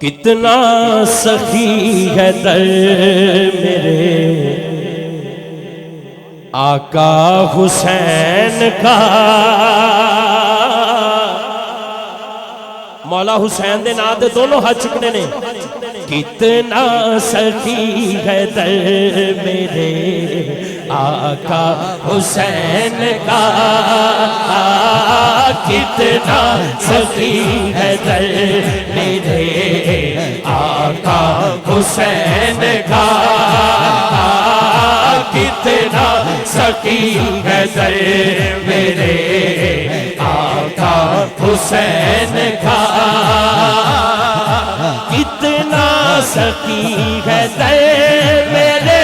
کتنا سخی ہے در میرے آقا حسین کا، مولا حسین دے نام دے دونوں ہاتھ چکنے نے۔ کتنا سخی ہے در میرے آقا حسین کا، کتنا سخی ہے در میرے آقا حسین کا، کتنا سخی ہے در میرے آقا حسین کا، کتنا سخی ہے در میرے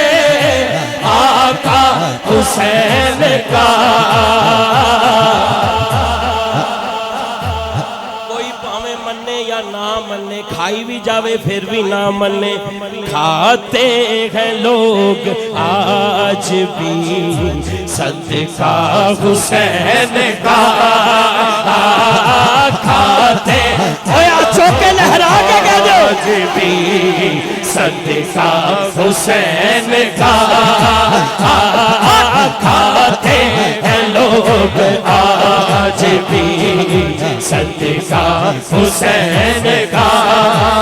آقا حسین کا۔ کوئی پاویں مننے یا نہ مننے، کھائی بھی جاوے پھر بھی نہ مننے، کھاتے ہیں لوگ آج بھی صدقہ حسین کا، کھاتے چوکے لہرا کے کہہ دو آج بھی صدقہ حسین کا، کھاتے ہیں لوگ آج بھی صدقہ حسین کا،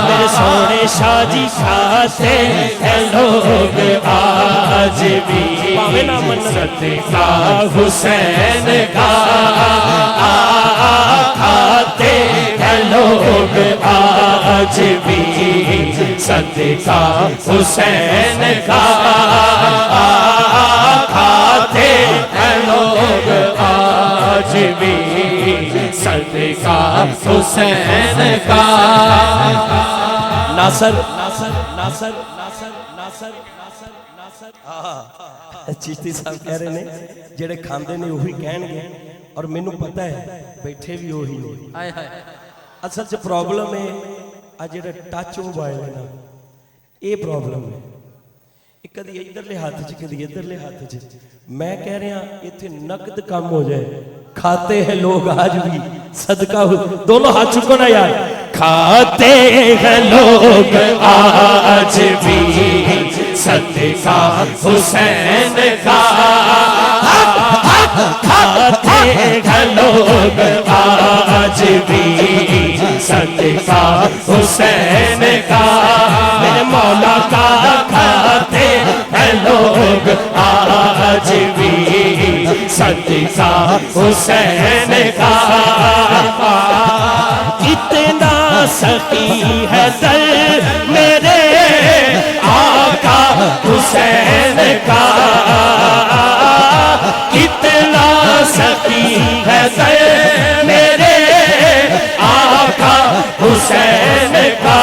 میرے سونے شاہ جی کھاتے ہیں لوگ آج بھی صدقہ حسین کا، کھاتے ہیں لوگ آج بھی صدقہ حسین کا، کھاتے ہیں لوگ آج بھی صدقہ حسین کا۔ ناصر ناصر چشتی صاحب کہہ رہے ہیں جڑے کھاندے نے وہی کہن گے، اور مینوں پتہ ہے بیٹھے بھی وہی نے۔ اصل سے پرابلم ہے آج جڑا ٹچ موبائل ہے نا، یہ پرابلم ہے، کدی ادھرلے ہاتھ چ کدی ادھرلے ہاتھ چ۔ میں کہہ رہا ایتھے نقد کام ہو جائے، کھاتے ہیں لوگ آج بھی صدقہ، دونوں ہاتھ چکو نا یار، کھاتے ہیں لوگ آج بھی صدقہ حسین کا، کھاتے ہیں لوگ آج بھی صدقہ حسین کا، میرے مولا کا کھاتے ہیں لوگ آج بھی صدقہ حسین کا، کتنا سخی ہے در میرے آقا حسین کا، کتنا سخی ہے در میرے آقا حسین کا۔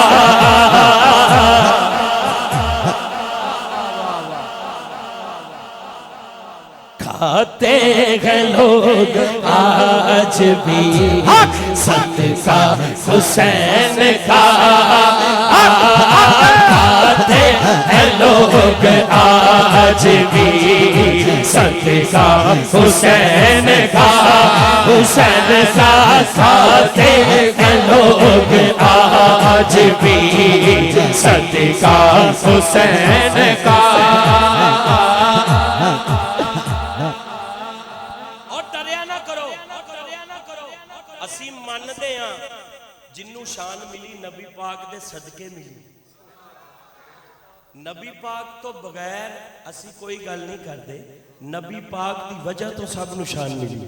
کھاتے ہیں لوگ آج بھی صدقہ حسین کا، کھاتے ہیں لوگ آج بھی صدقہ حسین کا، حسین کا کھاتے ہیں لوگ آج بھی صدقہ حسین کا۔ اسی مانتے ہیں جنوں شان ملی نبی پاک دے صدقے ملی، نبی پاک تو بغیر اسی کوئی گل نہیں کرتے، نبی پاک دی وجہ تو سب نو شان ملی۔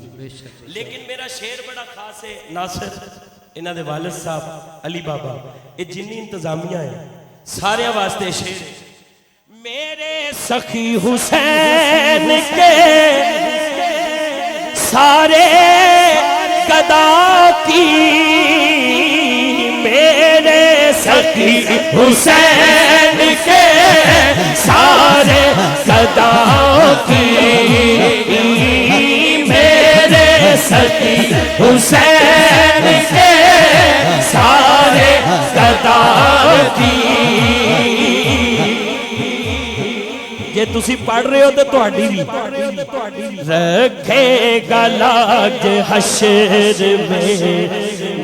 لیکن میرا شعر بڑا خاص ہے، ناصر انہاں دے والد صاحب علی بابا، یہ جنی انتظامیہ ہیں سارے واسطے شعر، میرے سخی حسین کے سارے قدا کی، میرے سخی حسین کے سارے قدا کی، میرے سخی حسین کے سارے قدا کی۔ جے تسی پڑھ رہے ہو تو تہاڈی بھی رکھے گا لاج حشر میں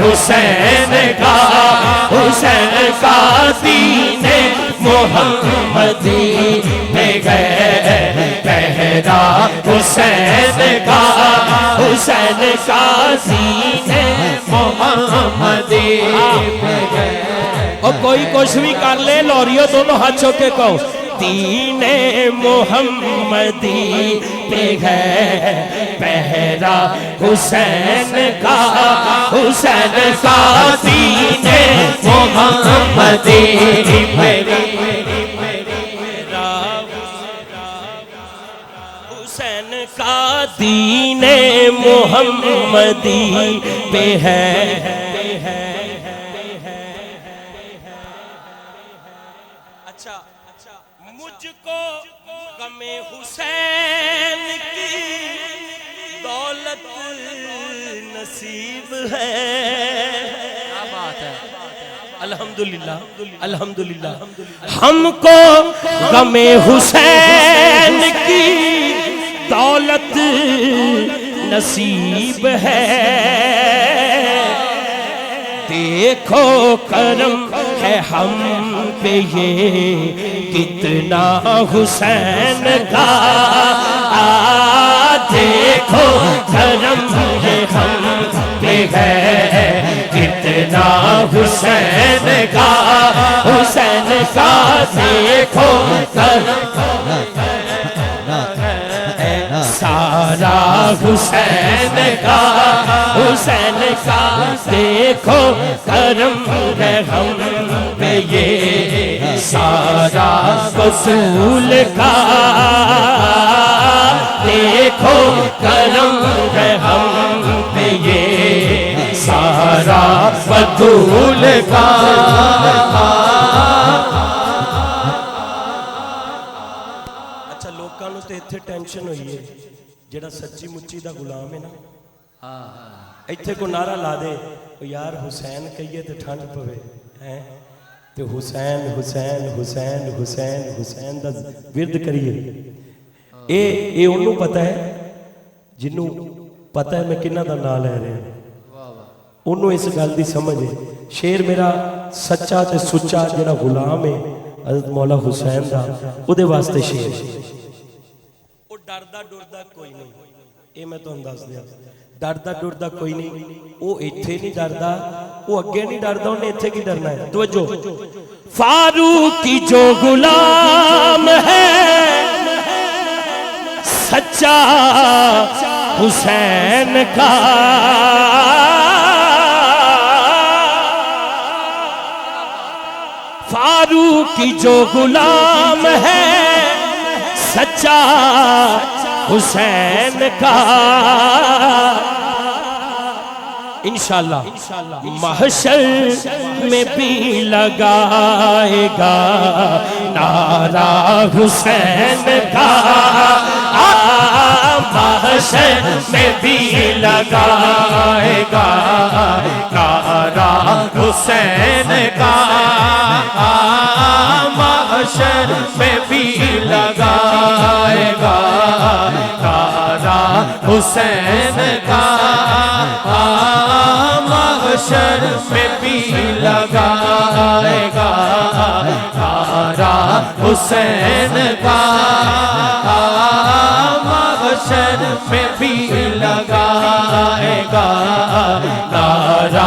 حسین کا دین محمدی میں گئے پہرا حسین کا دین محمدی میں گئے. اور کوئی کچھ بھی کر لے لوریو دونوں ہاتھ چھو کے کہو دین محمدی پہ ہے پہرا حسین کا دین محمدی پہ حسین کا دین محمدی پہ ہے. مجھ کو غم حسین کی دولت نصیب ہے. کیا بات ہے. الحمدللہ الحمدللہ. ہم کو غم حسین کی دولت نصیب ہے. دیکھو کرم ہے ہم پہ یہ کتنا حسین کا. دیکھو کرم ہے ہم پہ ہے کتنا حسین کا. دیکھو کرم سارا حسین کا دیکھو کرم ہے ہم پہ یہ سارا رسول کا. دیکھو کرم ہے ہم پہ یہ سارا رسول کا. اچھا لوکاں نوں تے ایتھے ٹینشن ہوئی ہے جڑا سچی مچی دا غلام ہے نا ایتھے کو نعرہ لا دے یار حسین کہیے تے ٹھنڈ پوے ہیں تے حسین حسین حسین حسین حسین دا ورد کریے. اے انہوں پتہ ہے جنہوں پتہ ہے میں کنہ دا نام لے رہے ہیں انہوں اس گل دی سمجھ ہے. شیر میرا سچا تے سچا جڑا غلام ہے حضرت مولا حسین دا او دے واسطے شیر او ڈردا ڈردا کوئی نہیں. اے میں تو انداز دیا ڈردا ڈردا کوئی نہیں. او ایتھے نہیں ڈردا او اگے نہیں ڈردا انہیں ایتھے کی ڈرنا ہے. توجہ فاروق کی جو غلام ہے سچا حسین کا فاروق کی جو غلام ہے سچا حسین کا. انشاءاللہ محشر میں بھی لگائے گا نعرہ حسین کا. محشر میں بھی لگائے گا نعرہ حسین کا. محشر میں بھی لگائے گا نعرہ حسین کا. محشر میں بھی لگائے گا نعرہ حسین کا. محشر میں بھی لگائے گا نعرہ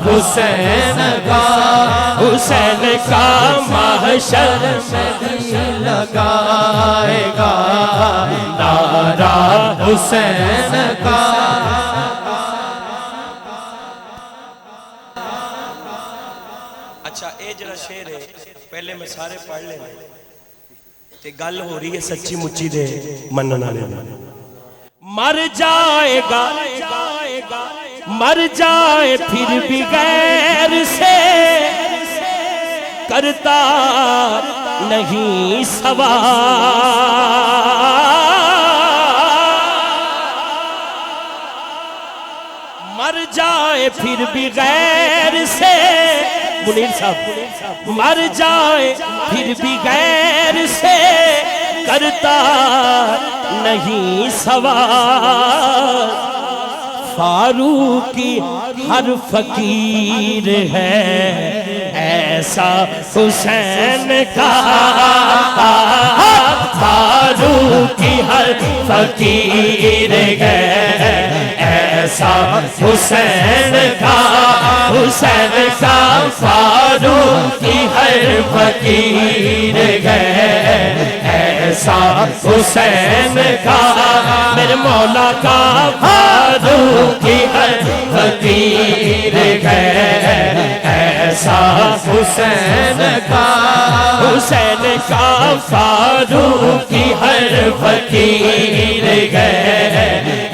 حسین کا. حسین کا محشر میں بھی لگائے گا نعرہ حسین کا. اچھا اے جڑا شعر ہے پہلے میں سارے پڑھ لینے تے گل ہو رہی ہے سچی مچی دے منن والے دی. مر جائے گا مر جائے پھر بھی غیر سے کرتا نہیں سوال. مر جائے پھر بھی غیر سے منیر صاحب مر جائے پھر بھی غیر سے کرتا نہیں سوال. فاروقی ہر فقیر ہے ایسا حسین کا فاروقی ہر فقیر ہے ایسا حسین کا فاروقی ہر فقیر ہے ایسا حسین کا میرے مولا کا فاروقی ہر فقیر ہے ایسا حسین کا فاروقی ہر فقیر ہے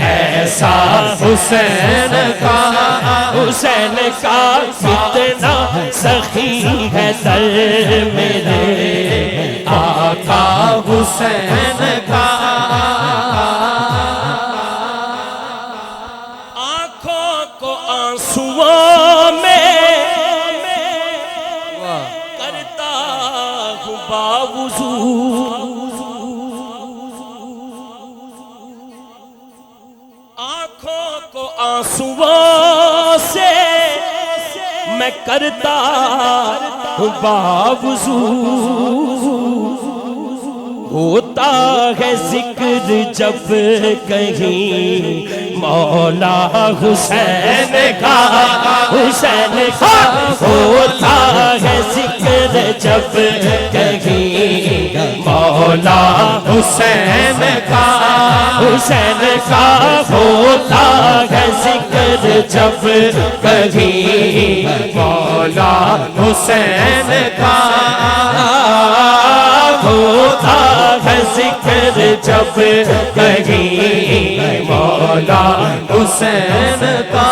ایسا حسین کا کتنا سخی ہے در میرے آقا حسین کا آنکھوں کو آنسوؤں میں کرتا ہوں باوضو آنکھوں کو آنسوؤں سے میں کرتا ہوں باوضو ہوتا ہے ذکر جب کہیں مولا حسین کا ہوتا ہے ذکر جب کہیں مولا حسین کا ہوتا ہے ذکر جب کہیں مولا حسین کا ہوتا ہے ذکر جب کہیں مولا حسین کا